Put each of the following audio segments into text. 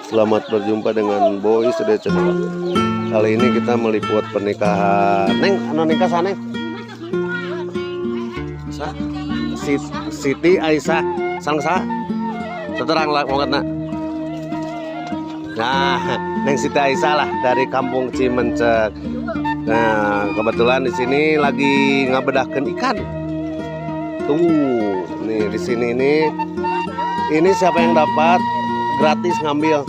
Selamat berjumpa dengan Boy Studio Channel. Kali ini kita meliput pernikahan Neng, anu nikah sana Siti Aisyah Sangsa seterang lah pokoknya. Nah, Neng Siti Aisyah lah dari Kampung Cimencek. Nah, kebetulan di sini lagi ngabedahkeun ikan. Tuh, nih di sini ini siapa yang dapat gratis ngambil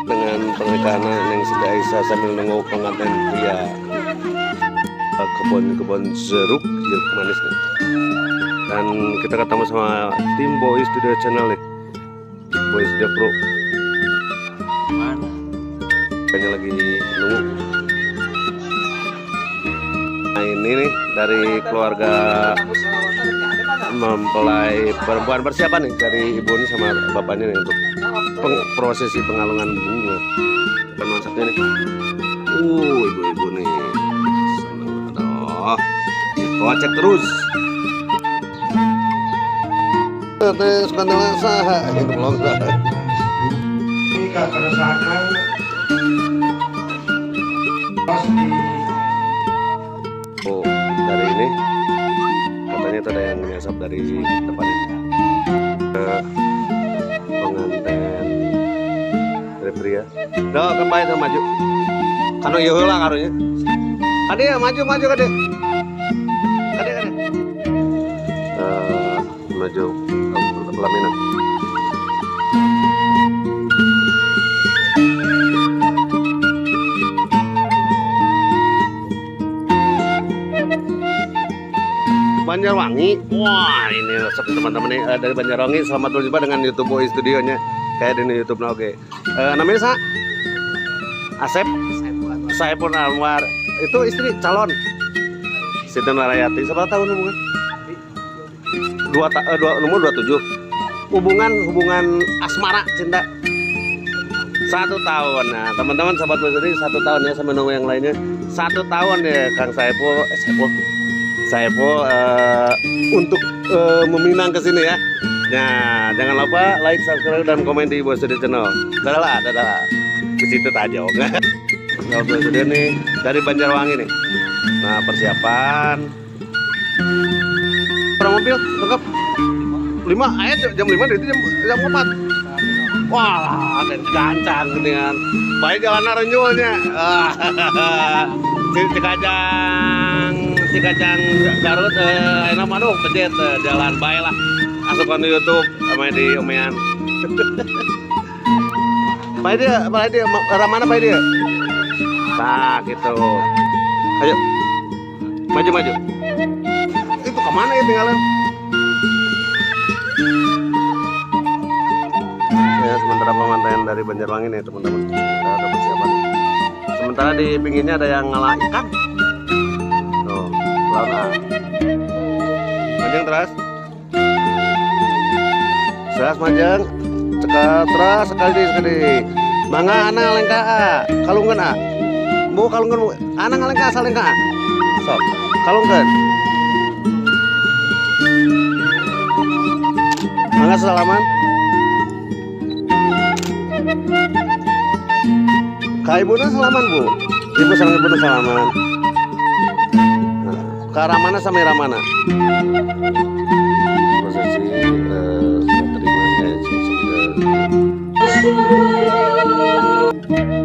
dengan pernikahan Neng Siti Aisyah sambil nunggu pengantin pria. Kebun jeruk manis nih. Dan kita ketemu sama tim Boy Studio Channel nih, Boy Studio Pro. Kayaknya lagi nunggu. Nah ini nih dari keluarga mempelai perempuan persiapan nih dari ibu ini sama bapaknya nih untuk prosesi pengalungan bunga. Dan masaknya nih, ibu-ibu nih. Kocek terus. Skandal saha itu belum nikah keresahan dari ini katanya itu ada yang nyasap dari depan ini. Pengantin dari pria. Udah kembali tuh maju. Kanu ieu heula karunya. Kade maju kade. Maju pelaminan. Banjarwangi. Wah, ini resep teman-teman nih dari Banjarwangi. Selamat berjumpa dengan YouTube Boy Studionya. Kayak di YouTube nah, oke. Namanya Sa? Asep? Saipul Anwar. Itu istri calon Siti Narayati. Berapa tahun hubungan? Nomor 27. Hubungan asmara cinta 1 tahun. Nah teman-teman sahabat Boy 1 tahun ya, sampai nunggu yang lainnya 1 tahun ya Kang Saipul untuk meminang ke sini ya. Nah jangan lupa like, subscribe dan komen di Boy Studio Channel. Dadah di situ aja oke. Nah, Boy Studio nih dari Banjarwangi nih. Nah persiapan orang mobil lengkap 5 ayat jam 5 dari jam 4. Wah, dan gancang dengan baik jalan renjulnya. Cikajang Garut enak aduh pejet jalan baik lah. Asupan di YouTube sama di Omean. Baik dia, mana baik dia? Nah, gitu. Ayo. Maju. Itu kemana ya tinggalan? Ya sementara pemandangan dari Banjarwangi nih teman-teman. Kita ada persiapan. Sementara di pinggirnya ada yang ngalah ikan. Tuh, laut. Majeng terus. Majeng. Cekal terus sekali. Mangga anak lengka kalungkeun Bu kalungkeun bu. Anak ngalengka salengka. Sok. Kalungkeun. Mangga salaman. Ka ibuna salaman bu. Ibu sareng ibuna salaman. Nah, ka ramana sama ramana. Prosesi terima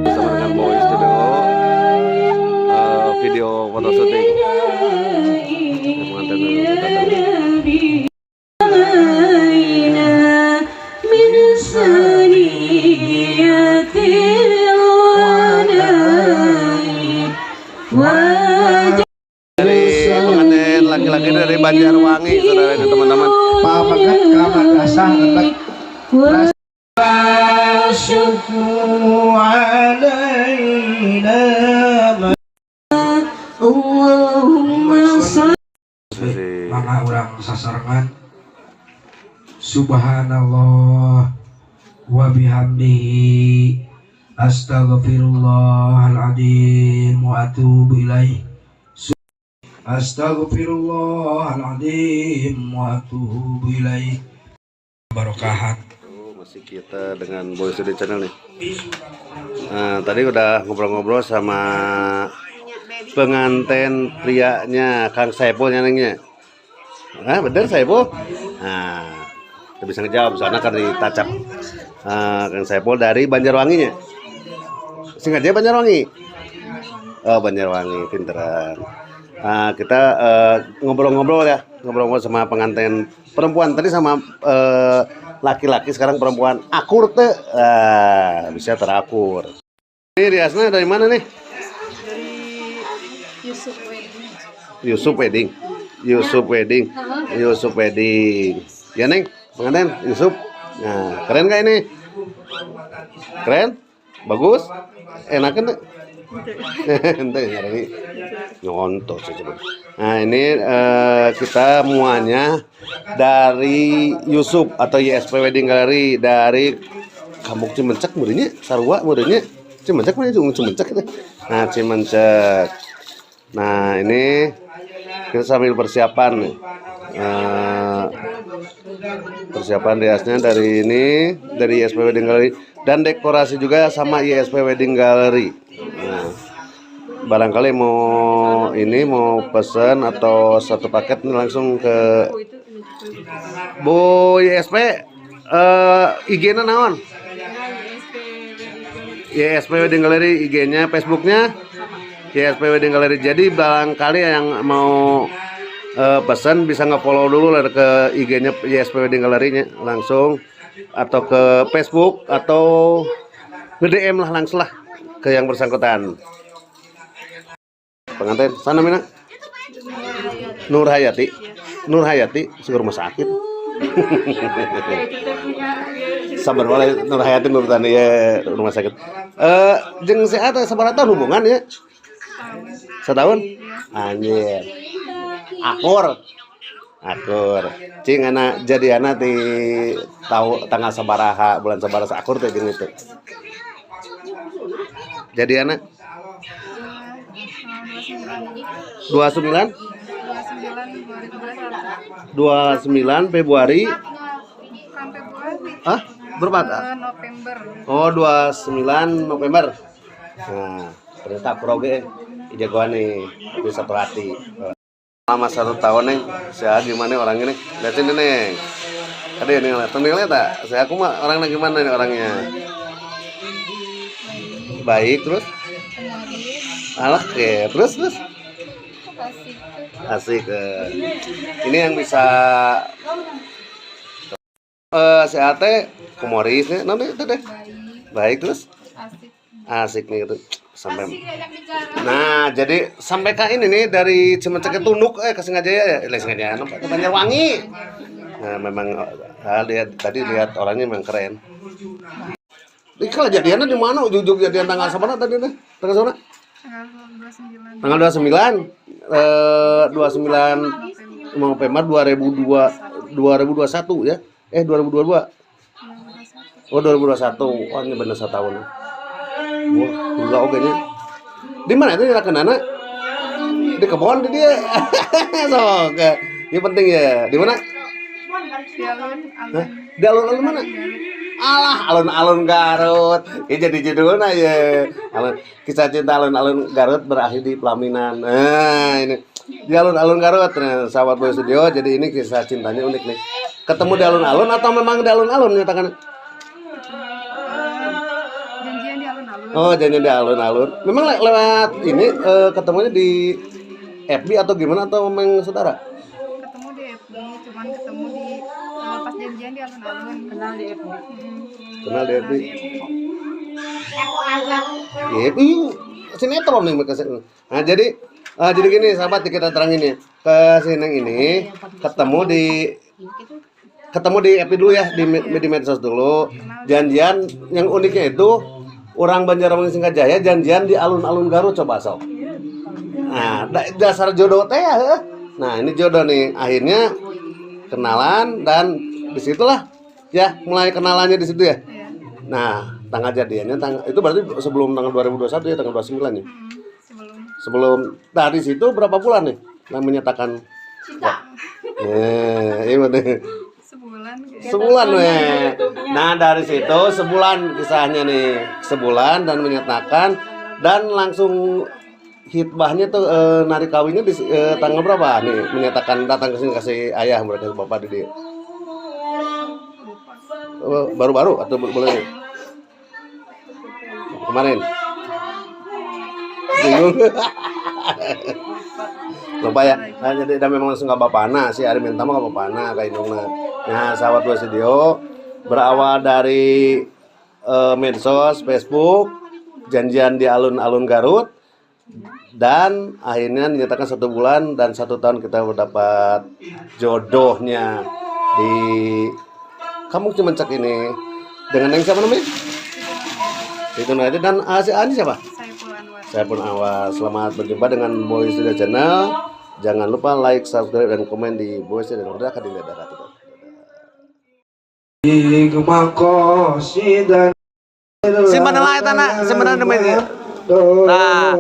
bersama dengan Boy Studio video foto syuting. Dari pengantin laki-laki dari Banjarwangi, saudara dan teman-teman. Pak Bagat kamar dasar tempat syukru alaina Allahumma salli maka urang sasarangan subhanallah wa bihamdihi astaghfirullahaladzim wa atubu ilaih. Astaghfirullahaladzim wa atubu ilaih. Barokahan. Masih kita dengan Boy Studio Channel nih. Nah, tadi udah ngobrol-ngobrol sama pengantin prianya Kang Saipul nyanyinya. Ah, bener Saipul? Nah, kita bisa ngejawab soalnya kan ditacap. Kang Saipul dari Banjarwanginya. Sengaja Banjarwangi. Oh, Banjarwangi, pinteran. Kita ngobrol-ngobrol ya, ngobrol-ngobrol sama pengantin perempuan tadi sama laki-laki, sekarang perempuan akur teh, bisa terakur. Ini riasnya dari mana nih? Dari Yusuf Wedding. Yusuf Wedding, Yusuf Wedding, Yusuf Wedding. Ya Neng, pengantin Yusuf. Nah, keren gak ini? Keren? Bagus? Enakan tuh? Ente nyari nyontoh sih coba. Nah ini kita muanya dari Yusuf atau YSP Wedding Gallery dari Kampung Cimencek, mudanya Sarua, mudanya Cimencek mana itu Cimencek itu. Nah Cimencek. Nah ini kita sambil persiapan nih. Persiapan riasnya dari ini dari YSP Wedding Gallery dan dekorasi juga sama YSP Wedding Gallery. Nah, barangkali mau pesan atau satu paket nih langsung ke Bu YSP. IG-nya naon? YSP Wedding Gallery, IG-nya, Facebook-nya YSP Wedding Gallery. Jadi barangkali yang mau pesan bisa nge-follow dulu lah ke IG-nya YSP Wedding Gallery-nya langsung, atau ke Facebook, atau nge-DM lah langsung lah ke yang bersangkutan. Pengantin sana mina Nur Hayati, Nur Hayati suka rumah sakit. Sabar wae Nur Hayati Nur Tani ya rumah sakit. Jeung sehat sabaraha tahun hubungan ya? Setahun? Anjir. Akur. Cing anak jadi anak di tahu tanggal sabaraha bulan sabaraha akur teh jeung itu. Jadi anak 29 Februari. Berapa? November. Oh, 29 November. Nah, ternyata aku roge jagoan nih, tapi satu hati. Lama 1 tahun nih, saya gimana orangnya nih? Lihat sini nih. Ada yang lihat tak? Saya aku mah orangnya gimana nih orangnya? Baik terus? Alah, terus? Asik. Ini yang bisa sehat humoris nih, nanti itu deh. Baik terus? Asik nih gitu. Sampai. Nah, jadi sampai ke ini nih dari Cimencek Tunduk ke Singajaya ya, Singajaya ke Banjarwangi. Nah, memang tadi lihat orangnya memang keren. Ini kalau jadiannya di mana? Ujung jadian tanggal berapa tadi nih? Tanggal berapa? Tanggal 29 November 2021 ya. 2022. Oh, 2021. Oh, ini benar 1 tahun. Wah, gila oke nya. Di mana itu nyalakan anak? Di kebon di dia. Sok. Ini penting ya. Di mana? Di alun-alun mana? Alah, alun-alun Garut. Ini jadi judulnya ya. Kisah cinta alun-alun Garut berakhir di pelaminan. Nah, ini di alun-alun Garut. Nah, sahabat Boy Studio. Jadi ini kisah cintanya unik nih. Ketemu di alun-alun atau memang di alun-alun nyatakan? Janjian di alun-alun. Oh, janjian di alun-alun. Memang lewat ini ketemunya di FB atau gimana, atau memang saudara? Ketemu di FB, cuman ketemu di pas janjian di alun-alun. Kenal di FB. Kenal di FB. FB sinetron nih mereka. Nah, jadi gini sahabat, kita terangin ya. Ke Sineng ini ketemu di FB dulu ya, di medsos dulu. Janjian yang uniknya itu orang Banjarwangi Singajaya janjian di alun-alun Garut, coba sok. Nah, dasar jodoh teh ya. Nah, ini jodoh nih. Akhirnya kenalan dan disitulah ya mulai kenalannya di situ ya. Nah, tanggal jadiannya itu berarti sebelum tanggal 2021 ya, tanggal 29 ya. Sebelum Sebelum dari situ berapa bulan nih? menyatakan iya bener. Sebulan Sebulan weh. Nah dari situ sebulan kisahnya nih, sebulan dan menyatakan dan langsung hitbahnya tuh nari kawinnya di tanggal berapa nih menyatakan datang ke sini kasih ayah mereka bapak di baru-baru atau boleh kemarin bingung lupa ya. Nah, jadi dan memang langsung nggak bapana sih hari minta mah nggak bapana kayak indungna. Nah sahabat dua studio berawal dari medsos Facebook janjian di alun-alun Garut dan akhirnya dinyatakan 1 bulan dan 1 tahun kita mendapat jodohnya di kamu cuma cek ini dengan yang siapa namanya itu aja dan si Ani siapa saya pun Anwar. Selamat berjumpa dengan Boy Studio Channel. Jangan lupa like, subscribe dan komen di Boy Studio Channel. Udah kan dilihat simpan lah itu nak sebenarnya namanya. Nah,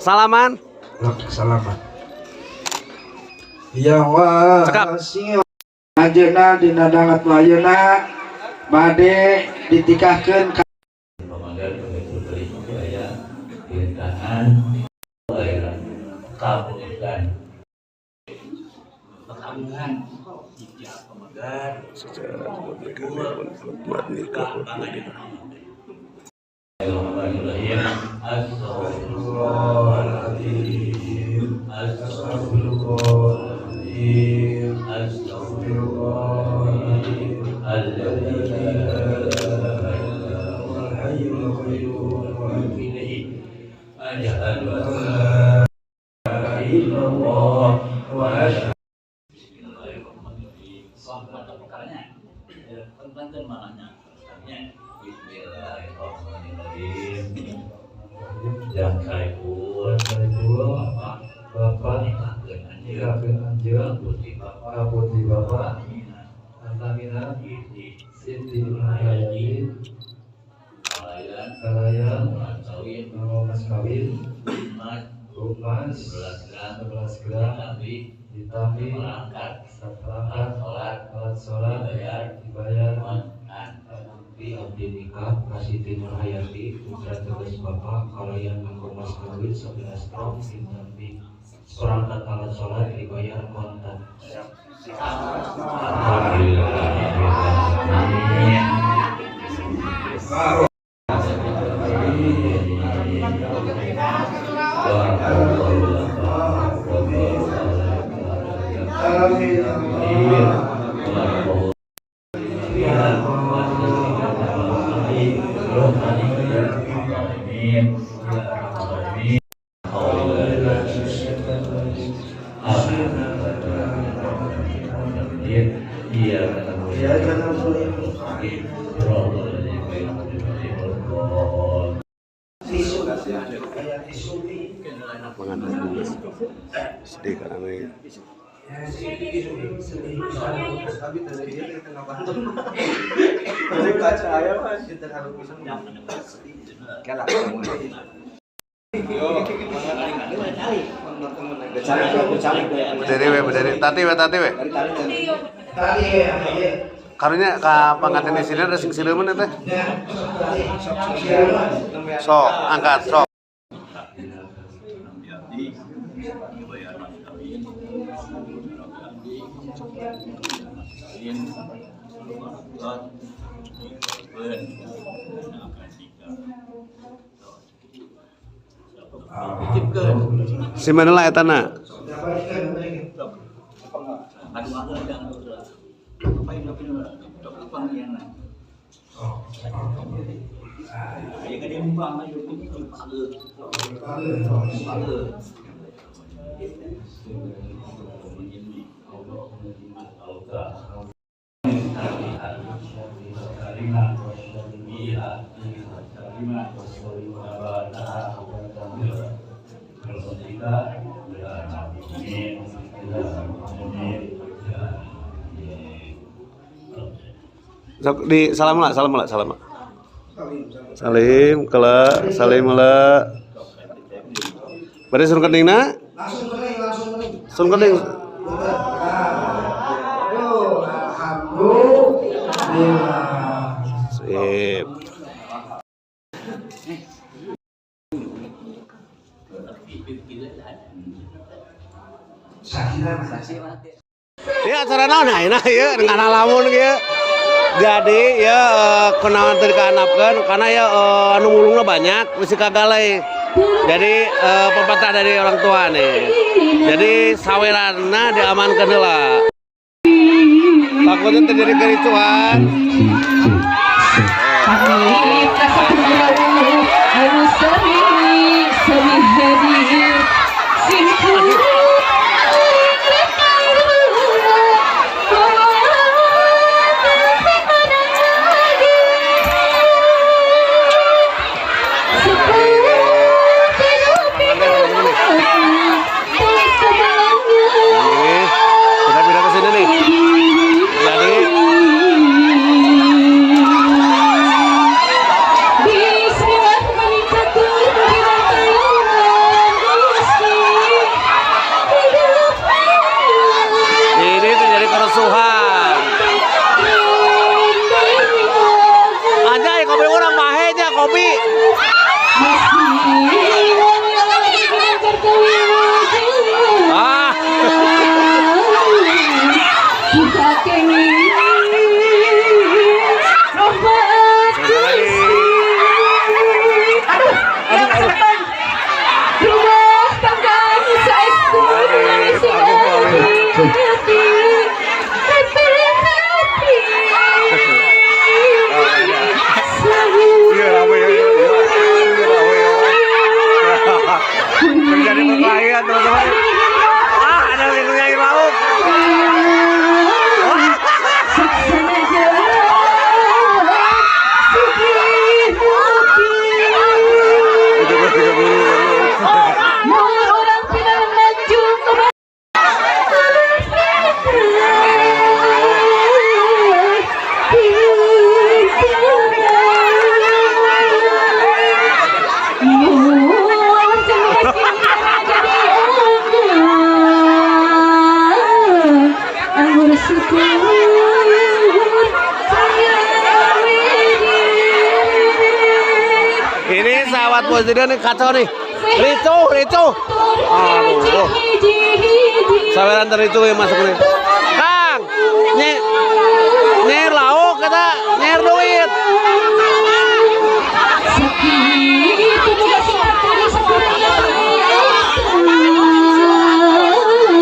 salaman. Salaman. Ya wa. Ajeuna dina dangat ayeuna bade ditikahkeun ka yang saipun bapak nikahkeun anjeun putri bapak Antamina Siti Nurhayati kalayan mas kawin Mas 11 gram ditambi saperangkat alat sholat dibayar di abdi nikah Siti Nurhayati putra tegas bapak kalayan nganggo mas kawin 11 gram ditambi seperangkat alat sholat dibayar kontan. Alhamdulillah. Amin. sedih karena ini berdiri tati we karunya ka panganten di sini ada sing sileuman teh sok angkat sok si mana lah etana sok di salam lah salim kala salim lah bade suruh kendingna langsung Sun Kening. Alhamdulillah. Sip. Ya acara naon ayeuna ieu dengan lamun ieu. Jadi ya kenaon teh dikanapkeun karena ya anu mulungna banyak mesti kagale. Jadi pepatah dari orang tua nih. Jadi saweranna diamankeun heula. Takutnya terjadi kericuhan. Kita pindah ke sini nih. Jadi ini terjadi kerusuhan. Anjay, kopi orang mahenya kopi. Ah. Menjadi perkelahian teman-teman. Ah, ada yang nyanyi lauk. Ini sahabat presiden nih kacau nih. Ricu. Aduh. Saweran tericu yang masuk nih. Kang, nyer lauk kata nyer duit.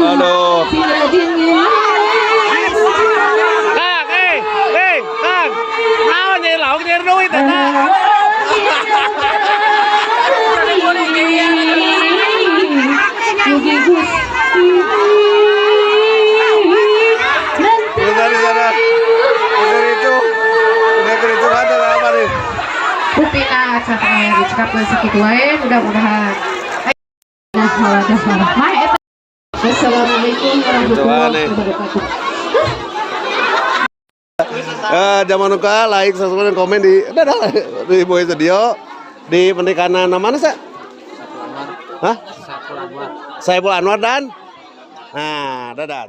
Aduh. Kang, naon nyer lauk nyer duit eta. Dari sana, dari itu, udah kericuhan ada apa nih? Bukti acara dicekapkan segitu wae, mudah-mudahan. Assalamualaikum warahmatullahi wabarakatuh. Jangan lupa like, subscribe, dan komen di Boy Studio di pendidikan namanya sih? Hah? Saiful Anwar dan dadah.